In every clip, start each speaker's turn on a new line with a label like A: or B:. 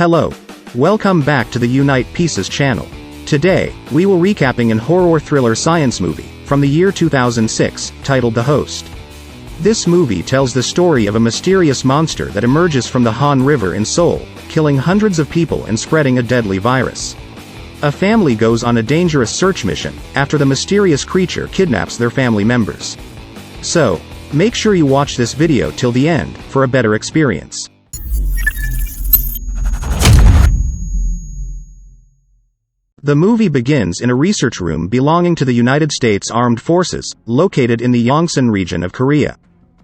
A: Hello. Welcome back to the Unite Pieces channel. Today, we will recapping an horror thriller science movie, from the year 2006, titled The Host. This movie tells the story of a mysterious monster that emerges from the Han River in Seoul, killing hundreds of people and spreading a deadly virus. A family goes on a dangerous search mission, after the mysterious creature kidnaps their family members. So, make sure you watch this video till the end, for a better experience. The movie begins in a research room belonging to the United States Armed Forces, located in the Yongsan region of Korea.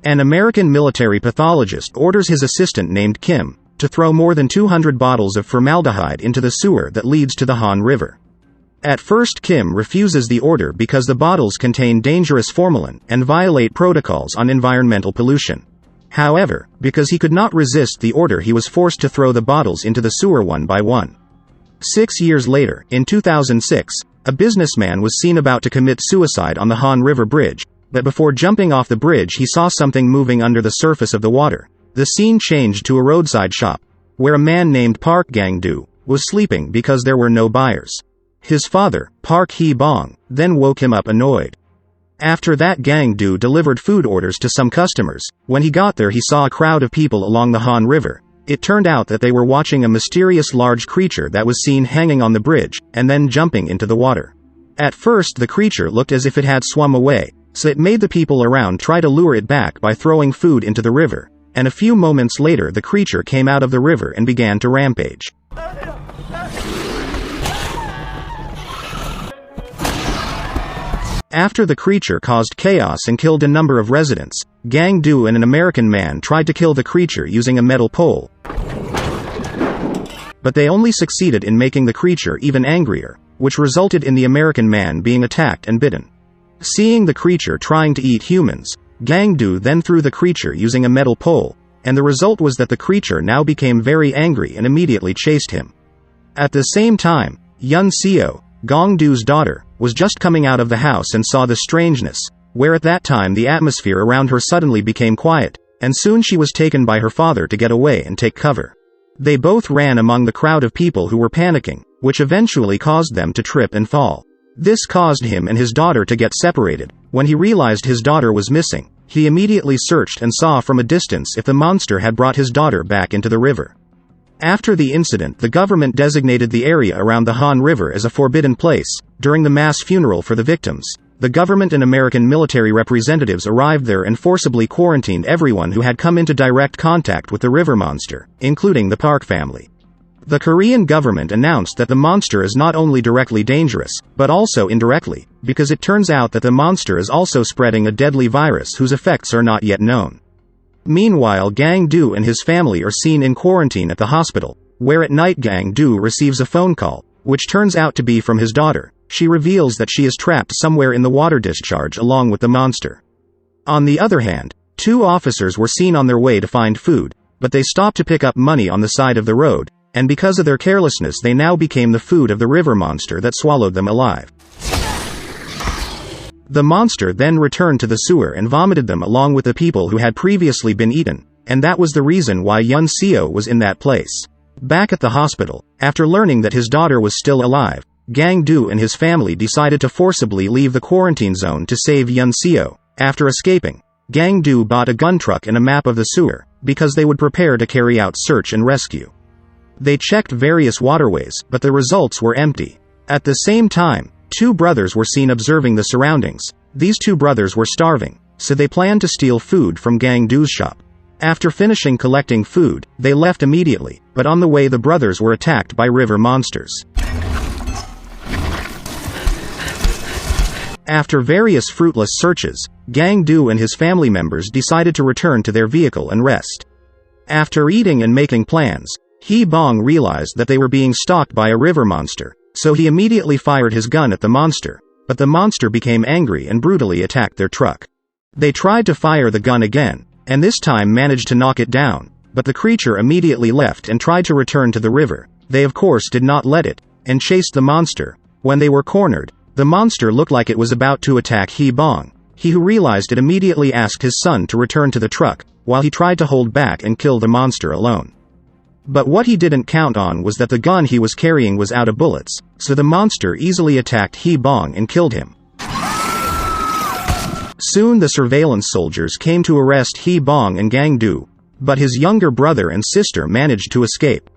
A: An American military pathologist orders his assistant named Kim to throw more than 200 bottles of formaldehyde into the sewer that leads to the Han River. At first Kim refuses the order because the bottles contain dangerous formalin and violate protocols on environmental pollution. However, because he could not resist the order, he was forced to throw the bottles into the sewer one by one. 6 years later, in 2006, a businessman was seen about to commit suicide on the Han River Bridge, but before jumping off the bridge he saw something moving under the surface of the water. The scene changed to a roadside shop, where a man named Park Gang-doo was sleeping because there were no buyers. His father, Park Hee-bong, then woke him up annoyed. After that, Gang-doo delivered food orders to some customers. When he got there he saw a crowd of people along the Han River. It turned out that they were watching a mysterious large creature that was seen hanging on the bridge, and then jumping into the water. At first the creature looked as if it had swum away, so it made the people around try to lure it back by throwing food into the river, and a few moments later the creature came out of the river and began to rampage. After the creature caused chaos and killed a number of residents, Gang-doo and an American man tried to kill the creature using a metal pole. But they only succeeded in making the creature even angrier, which resulted in the American man being attacked and bitten. Seeing the creature trying to eat humans, Gang-doo then threw the creature using a metal pole, and the result was that the creature now became very angry and immediately chased him. At the same time, Hyun-seo, Gang-doo's daughter, was just coming out of the house and saw the strangeness, where at that time the atmosphere around her suddenly became quiet, and soon she was taken by her father to get away and take cover. They both ran among the crowd of people who were panicking, which eventually caused them to trip and fall. This caused him and his daughter to get separated. When he realized his daughter was missing, he immediately searched and saw from a distance if the monster had brought his daughter back into the river. After the incident, the government designated the area around the Han River as a forbidden place. During the mass funeral for the victims, the government and American military representatives arrived there and forcibly quarantined everyone who had come into direct contact with the river monster, including the Park family. The Korean government announced that the monster is not only directly dangerous, but also indirectly, because it turns out that the monster is also spreading a deadly virus whose effects are not yet known. Meanwhile, Gang-doo and his family are seen in quarantine at the hospital, where at night Gang-doo receives a phone call, which turns out to be from his daughter. She reveals that she is trapped somewhere in the water discharge along with the monster. On the other hand, 2 officers were seen on their way to find food, but they stopped to pick up money on the side of the road, and because of their carelessness they now became the food of the river monster that swallowed them alive. The monster then returned to the sewer and vomited them along with the people who had previously been eaten, and that was the reason why Hyun-seo was in that place. Back at the hospital, after learning that his daughter was still alive, Gang-doo and his family decided to forcibly leave the quarantine zone to save Hyun-seo. After escaping, Gang-doo bought a gun truck and a map of the sewer, because they would prepare to carry out search and rescue. They checked various waterways, but the results were empty. At the same time, 2 brothers were seen observing the surroundings. These 2 brothers were starving, so they planned to steal food from Gang-doo's shop. After finishing collecting food, they left immediately, but on the way the brothers were attacked by river monsters. After various fruitless searches, Gang-doo and his family members decided to return to their vehicle and rest. After eating and making plans, Hee-bong realized that they were being stalked by a river monster, so he immediately fired his gun at the monster, but the monster became angry and brutally attacked their truck. They tried to fire the gun again, and this time managed to knock it down, but the creature immediately left and tried to return to the river. They of course did not let it, and chased the monster. When they were cornered, the monster looked like it was about to attack Hee-bong. He who realized it immediately asked his son to return to the truck, while he tried to hold back and kill the monster alone. But what he didn't count on was that the gun he was carrying was out of bullets, so the monster easily attacked Hee Bong and killed him. Soon the surveillance soldiers came to arrest Hee Bong and Gang-do, but his younger brother and sister managed to escape.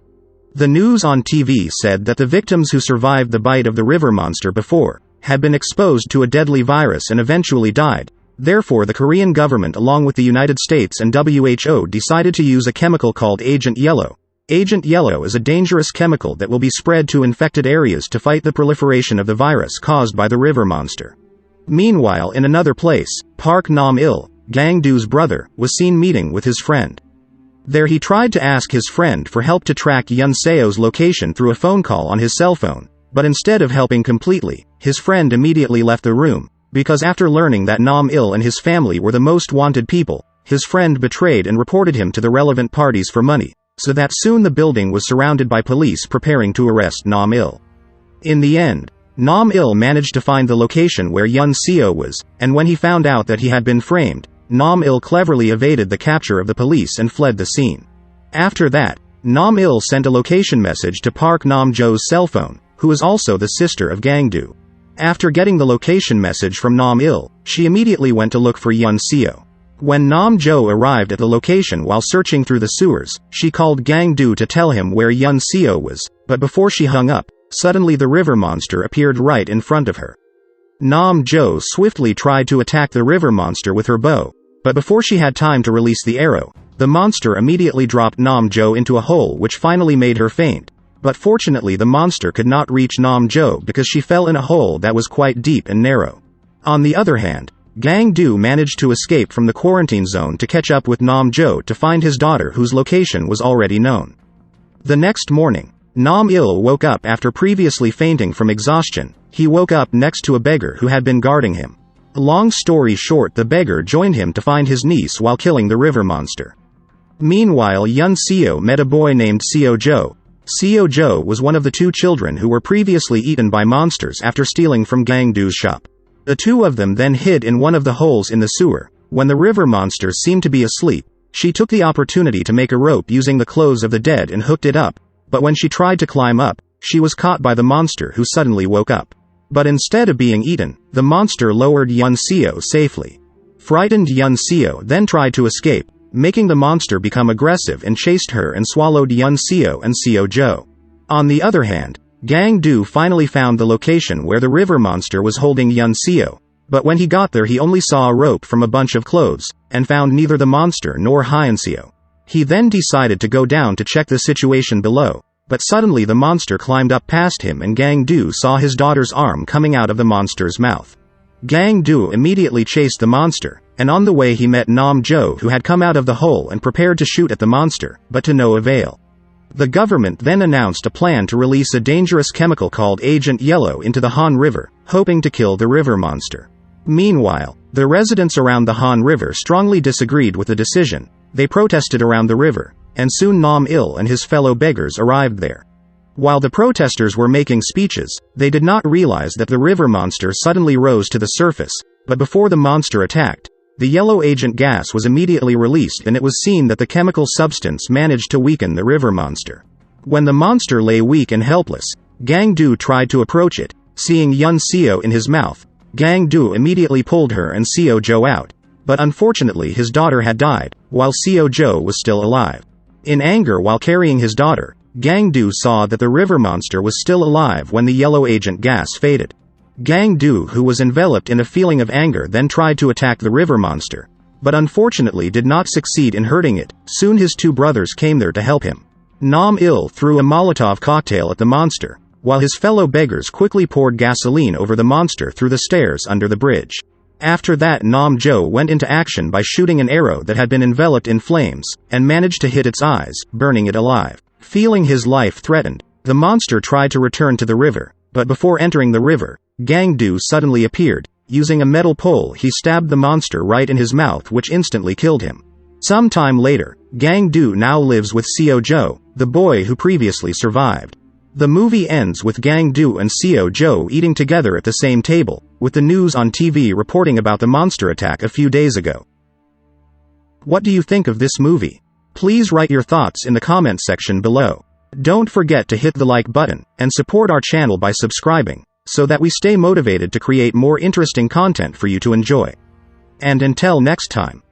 A: The news on TV said that the victims who survived the bite of the river monster before had been exposed to a deadly virus and eventually died. Therefore, the Korean government, along with the United States and WHO, decided to use a chemical called Agent Yellow. Agent Yellow is a dangerous chemical that will be spread to infected areas to fight the proliferation of the virus caused by the river monster. Meanwhile, in another place, Park Nam-il, Gang-do's brother, was seen meeting with his friend. There he tried to ask his friend for help to track Hyun-seo's location through a phone call on his cell phone, but instead of helping completely, his friend immediately left the room, because after learning that Nam-il and his family were the most wanted people, his friend betrayed and reported him to the relevant parties for money, so that soon the building was surrounded by police preparing to arrest Nam-il. In the end, Nam-il managed to find the location where Hyun-seo was, and when he found out that he had been framed, Nam-il cleverly evaded the capture of the police and fled the scene. After that, Nam-il sent a location message to Park Nam-jo's cell phone, who is also the sister of Gang-do. After getting the location message from Nam-il, she immediately went to look for Hyun-seo. When Nam-jo arrived at the location while searching through the sewers, she called Gang-do to tell him where Hyun-seo was, but before she hung up, suddenly the river monster appeared right in front of her. Nam-jo swiftly tried to attack the river monster with her bow, but before she had time to release the arrow, the monster immediately dropped Nam-jo into a hole which finally made her faint. But fortunately the monster could not reach Nam-jo because she fell in a hole that was quite deep and narrow. On the other hand, Gang-do managed to escape from the quarantine zone to catch up with Nam-jo to find his daughter whose location was already known. The next morning, Nam-il woke up after previously fainting from exhaustion. He woke up next to a beggar who had been guarding him. Long story short, the beggar joined him to find his niece while killing the river monster. Meanwhile, Hyun-seo met a boy named Seo-jo. Seo-jo was one of the two children who were previously eaten by monsters after stealing from Gang-do's shop. The two of them then hid in one of the holes in the sewer. When the river monster seemed to be asleep, she took the opportunity to make a rope using the clothes of the dead and hooked it up, but when she tried to climb up, she was caught by the monster who suddenly woke up. But instead of being eaten, the monster lowered Hyun-seo safely. Frightened Hyun-seo then tried to escape, making the monster become aggressive and chased her and swallowed Hyun-seo and Seo-jo. On the other hand, Gang-do finally found the location where the river monster was holding Hyun-seo, but when he got there he only saw a rope from a bunch of clothes, and found neither the monster nor Hyun-seo. He then decided to go down to check the situation below, but suddenly the monster climbed up past him and Gang-do saw his daughter's arm coming out of the monster's mouth. Gang-do immediately chased the monster, and on the way he met Nam-jo who had come out of the hole and prepared to shoot at the monster, but to no avail. The government then announced a plan to release a dangerous chemical called Agent Yellow into the Han River, hoping to kill the river monster. Meanwhile, the residents around the Han River strongly disagreed with the decision. They protested around the river, and soon Nam-il and his fellow beggars arrived there. While the protesters were making speeches, they did not realize that the river monster suddenly rose to the surface, but before the monster attacked, the yellow agent gas was immediately released and it was seen that the chemical substance managed to weaken the river monster. When the monster lay weak and helpless, Gang-do tried to approach it. Seeing Hyun-seo in his mouth, Gang-do immediately pulled her and Seo-jo out, but unfortunately his daughter had died, while Seo-jo was still alive. In anger while carrying his daughter, Gang-do saw that the river monster was still alive when the yellow agent gas faded. Gang-do, who was enveloped in a feeling of anger, then tried to attack the river monster, but unfortunately did not succeed in hurting it. Soon his two brothers came there to help him. Nam-il threw a Molotov cocktail at the monster, while his fellow beggars quickly poured gasoline over the monster through the stairs under the bridge. After that, Nam-jo went into action by shooting an arrow that had been enveloped in flames, and managed to hit its eyes, burning it alive. Feeling his life threatened, the monster tried to return to the river, but before entering the river, Gang-do suddenly appeared. Using a metal pole he stabbed the monster right in his mouth, which instantly killed him. Some time later, Gang-do now lives with Seo-jo, the boy who previously survived. The movie ends with Gang-do and Seo-jo eating together at the same table, with the news on TV reporting about the monster attack a few days ago. What do you think of this movie? Please write your thoughts in the comment section below. Don't forget to hit the like button, and support our channel by subscribing, so that we stay motivated to create more interesting content for you to enjoy. And until next time.